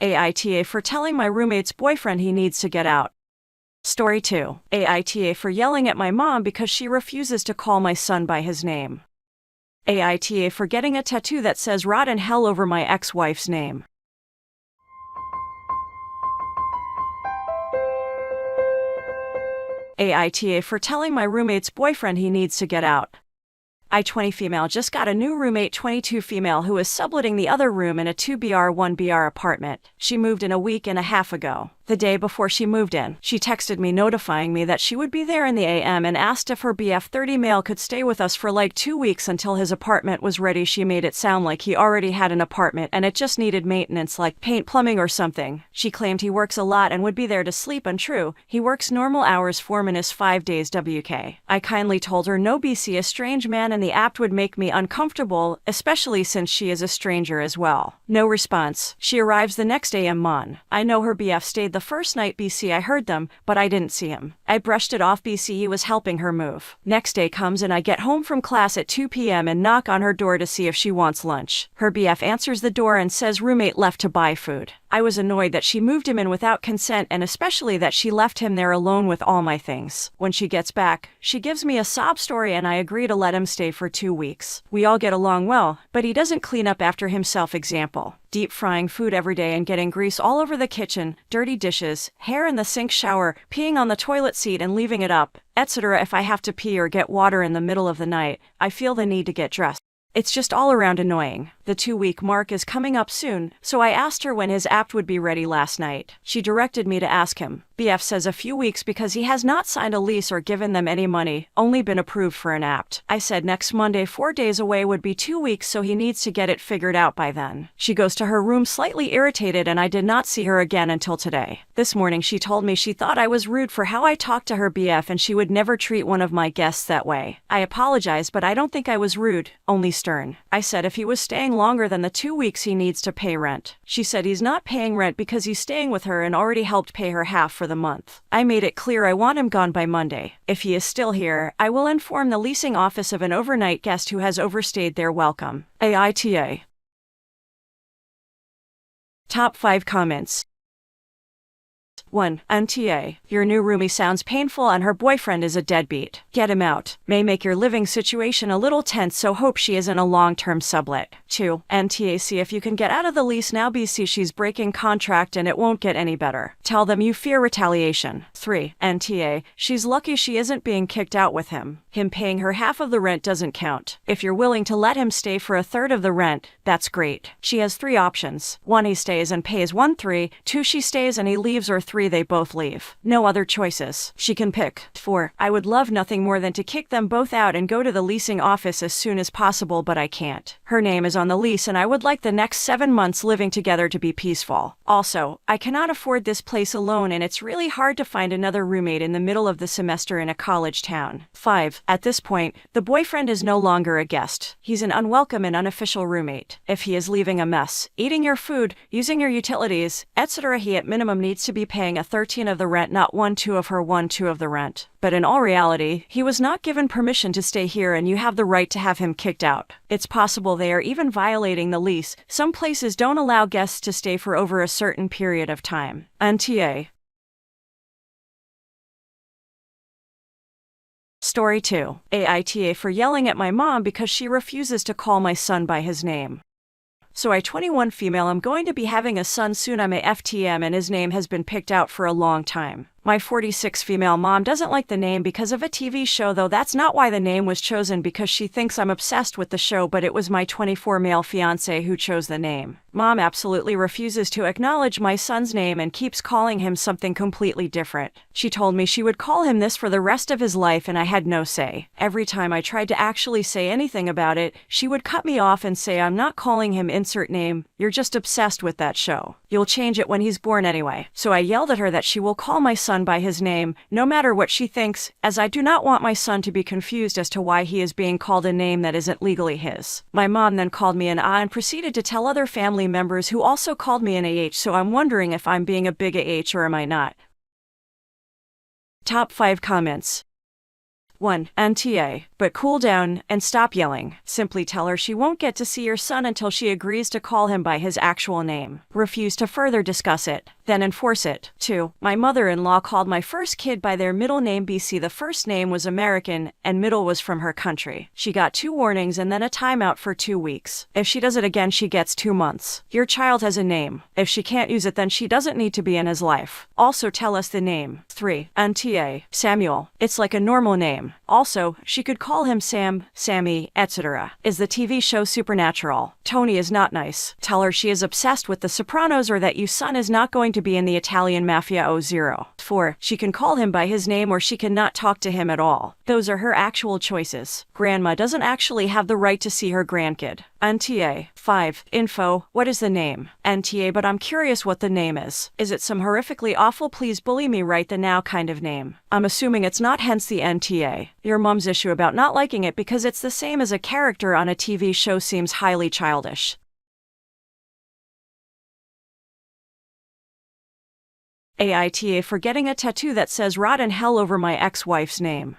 AITA for telling my roommate's boyfriend he needs to get out. Story 2. AITA for yelling at my mom because she refuses to call my son by his name. AITA for getting a tattoo that says "rot in hell" over my ex-wife's name. AITA for telling my roommate's boyfriend he needs to get out. I, 20 female, just got a new roommate, 22 female, who is subletting the other room in a 2BR 1BR apartment. She moved in a week and a half ago. The day before she moved in, she texted me notifying me that she would be there in the AM and asked if her BF 30 male could stay with us for like 2 weeks until his apartment was ready. She made it sound like he already had an apartment and it just needed maintenance like paint, plumbing or something. She claimed he works a lot and would be there to sleep. Untrue, he works normal hours, 4-5 days WK. I kindly told her no BC, a strange man in the app would make me uncomfortable, especially since she is a stranger as well. No response. She arrives the next AM mon. I know her BF stayed the first night BC. I heard them, but I didn't see him. I brushed it off BC. He was helping her move. Next day comes and I get home from class at 2 PM and knock on her door to see if she wants lunch. Her BF answers the door and says roommate left to buy food. I was annoyed that she moved him in without consent and especially that she left him there alone with all my things. When she gets back, she gives me a sob story and I agree to let him stay for 2 weeks. We all get along well, but he doesn't clean up after himself. Example: deep frying food every day and getting grease all over the kitchen, dirty dishes, hair in the sink, shower, peeing on the toilet seat and leaving it up, etc. If I have to pee or get water in the middle of the night, I feel the need to get dressed. It's just all around annoying. The 2-week mark is coming up soon, so I asked her when his app would be ready last night. She directed me to ask him. BF says a few weeks because he has not signed a lease or given them any money, only been approved for an app. I said next Monday, 4 days away, would be 2 weeks, so he needs to get it figured out by then. She goes to her room slightly irritated and I did not see her again until today. This morning she told me she thought I was rude for how I talked to her BF and she would never treat one of my guests that way. I apologized, but I don't think I was rude, only stern. I said if he was staying longer than the 2 weeks he needs to pay rent. She said he's not paying rent because he's staying with her and already helped pay her half for the month. I made it clear I want him gone by Monday. If he is still here, I will inform the leasing office of an overnight guest who has overstayed their welcome. AITA. Top 5 comments. 1. NTA. Your new roomie sounds painful and her boyfriend is a deadbeat. Get him out. May make your living situation a little tense, so hope she isn't a long-term sublet. 2. NTA. See if you can get out of the lease now BC. She's breaking contract and it won't get any better. Tell them you fear retaliation. 3. NTA. She's lucky she isn't being kicked out with him. Him paying her half of the rent doesn't count. If you're willing to let him stay for a third of the rent, that's great. She has 3 options. 1. He stays and pays 1/3. 2. She stays and he leaves, or 3. They both leave. No other choices. She can pick. 4. I would love nothing more than to kick them both out and go to the leasing office as soon as possible, but I can't. Her name is on the lease and I would like the next 7 months living together to be peaceful. Also, I cannot afford this place alone and it's really hard to find another roommate in the middle of the semester in a college town. 5. At this point, the boyfriend is no longer a guest. He's an unwelcome and unofficial roommate. If he is leaving a mess, eating your food, using your utilities, etc., he at minimum needs to be paying a 13 of the rent, not 1/2 of her 1/2 of the rent. But in all reality, he was not given permission to stay here and you have the right to have him kicked out. It's possible they are even violating the lease. Some places don't allow guests to stay for over a certain period of time. NTA. Story 2. AITA for yelling at my mom because she refuses to call my son by his name. So I, 21 female, I'm going to be having a son soon. I'm a FTM and his name has been picked out for a long time. My 46 female mom doesn't like the name because of a TV show, though that's not why the name was chosen, because she thinks I'm obsessed with the show, but it was my 24 male fiance who chose the name. Mom absolutely refuses to acknowledge my son's name and keeps calling him something completely different. She told me she would call him this for the rest of his life and I had no say. Every time I tried to actually say anything about it, she would cut me off and say I'm not calling him insert name, you're just obsessed with that show. You'll change it when he's born anyway. So I yelled at her that she will call my son by his name, no matter what she thinks, as I do not want my son to be confused as to why he is being called a name that isn't legally his. My mom then called me an A and proceeded to tell other family members who also called me an AH, so I'm wondering if I'm being a big AH or am I not. Top 5 comments. 1. NTA. But cool down and stop yelling. Simply tell her she won't get to see your son until she agrees to call him by his actual name. Refuse to further discuss it, then enforce it. 2. My mother-in-law called my first kid by their middle name BC. The first name was American and middle was from her country. She got 2 warnings and then a timeout for 2 weeks. If she does it again, she gets 2 months. Your child has a name. If she can't use it, then she doesn't need to be in his life. Also tell us the name. 3. NTA. Samuel. It's like a normal name. Also, she could call him Sam, Sammy, etc. Is the TV show Supernatural? Tony is not nice. Tell her she is obsessed with The Sopranos or that your son is not going to be in the Italian Mafia 0. 4. She can call him by his name or she cannot talk to him at all. Those are her actual choices. Grandma doesn't actually have the right to see her grandkid. NTA. 5. Info. What is the name? NTA, but I'm curious what the name is. Is it some horrifically awful please bully me right the now kind of name? I'm assuming it's not, hence the NTA. Your mom's issue about not liking it because it's the same as a character on a TV show seems highly childish. AITA for getting a tattoo that says "Rot in hell" over my ex-wife's name.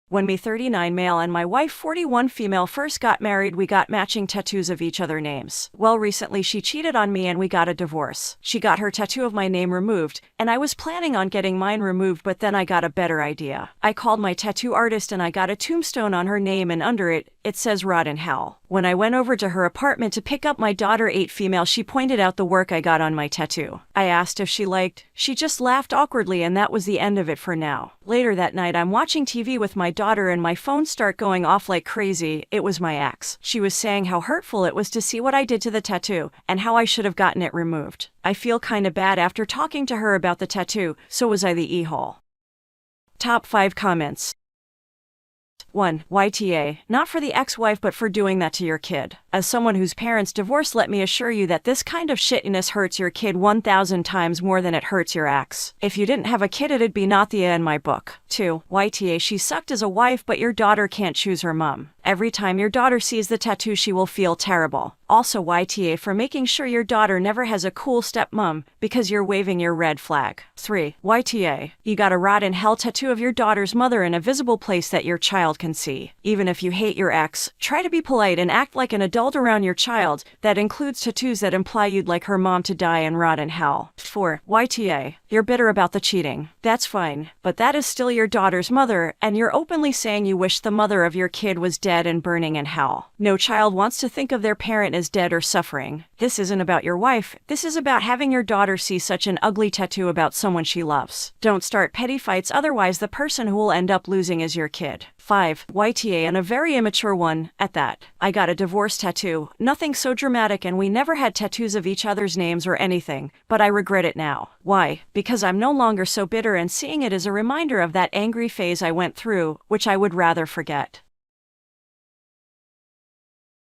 When me 39 male and my wife 41 female first got married, we got matching tattoos of each other names. Well, recently she cheated on me and we got a divorce. She got her tattoo of my name removed, and I was planning on getting mine removed, but then I got a better idea. I called my tattoo artist and I got a tombstone on her name, and under it, it says "Rot in hell." When I went over to her apartment to pick up my daughter 8 female, she pointed out the work I got on my tattoo. I asked if she liked. She just laughed awkwardly, and that was the end of it for now. Later that night, I'm watching TV with my daughter and my phone start going off like crazy. It was my ex. She was saying how hurtful it was to see what I did to the tattoo and how I should have gotten it removed. I feel kinda bad after talking to her about the tattoo, so was I the e-hole? Top 5 comments. 1. YTA. Not for the ex-wife but for doing that to your kid. As someone whose parents divorced, let me assure you that this kind of shittiness hurts your kid 1,000 times more than it hurts your ex. If you didn't have a kid, it'd be not the in my book. 2. YTA. She sucked as a wife, but your daughter can't choose her mom. Every time your daughter sees the tattoo, she will feel terrible. Also YTA for making sure your daughter never has a cool stepmom because you're waving your red flag. 3. YTA. You got a "Rot in hell" tattoo of your daughter's mother in a visible place that your child can see. Even if you hate your ex, try to be polite and act like an adult around your child. That includes tattoos that imply you'd like her mom to die and rot in hell. 4. YTA. You're bitter about the cheating. That's fine, but that is still your daughter's mother, and you're openly saying you wish the mother of your kid was dead and burning in hell. No child wants to think of their parent as dead or suffering. This isn't about your wife. This is about having your daughter see such an ugly tattoo about someone she loves. Don't start petty fights, otherwise the person who will end up losing is your kid. 5. YTA, and a very immature one at that. I got a divorce tattoo. Nothing so dramatic, and we never had tattoos of each other's names or anything, but I regret it now. Why? Because I'm no longer so bitter, and seeing it is a reminder of that angry phase I went through, which I would rather forget.